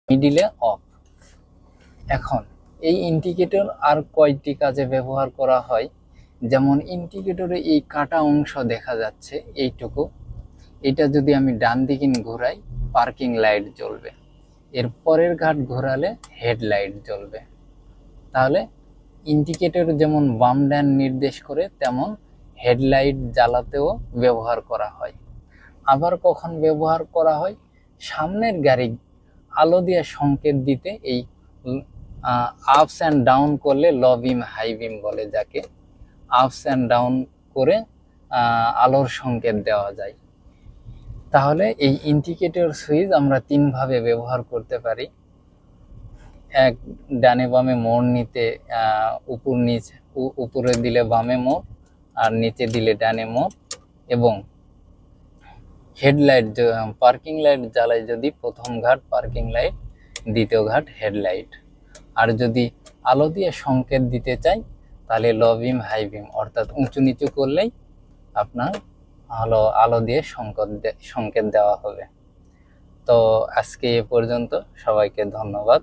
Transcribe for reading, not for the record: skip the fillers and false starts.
মিডিলে অফ। এখন এই ইন্ডিকেটর আর কয়টি কাজে ব্যবহার করা হয়, যেমন ইন্ডিকেটরে এই কাটা অংশ দেখা যাচ্ছে এইটুকু, এটা যদি আমি ডান দিকে ঘোরাই পার্কিং লাইট জ্বলবে, এর পরের ঘাট ঘোরালে হেডলাইট জ্বলবে। তাহলে ইন্ডিকেটর যেমন বাম ডান নির্দেশ করে, তেমন হেডলাইট জ্বালাতেও ব্যবহার করা হয়। আবার কখন ব্যবহার করা হয়, সামনের গাড়ি আলো দিয়ে সংকেত দিতে এই আপস অ্যান্ড ডাউন করলে, লো বিম হাই বিম বলে যাকে, আপস অ্যান্ড ডাউন করে আলোর সংকেত দেওয়া যায়। তাহলে এই ইন্ডিকেটর সুইচ আমরা তিনভাবে ব্যবহার করতে পারি। এক, ডানে বামে মোড় নিতে, উপর নিচ, উপরে দিলে বামে মোড় আর নিচে দিলে ডানে মোড়, এবং হেডলাইট পার্কিং লাইট জ্বালাই যদি প্রথম ঘাট পার্কিং লাইট, দ্বিতীয় ঘাট হেডলাইট। আর যদি আলো দিয়ে সংকেত দিতে চাই তাহলে লো বিম হাই বিম, অর্থাৎ উঁচু নিচু করলেই আপনার আলো দিয়ে সংকেত দেওয়া হবে। তো আজকে এ পর্যন্ত, সবাইকে ধন্যবাদ।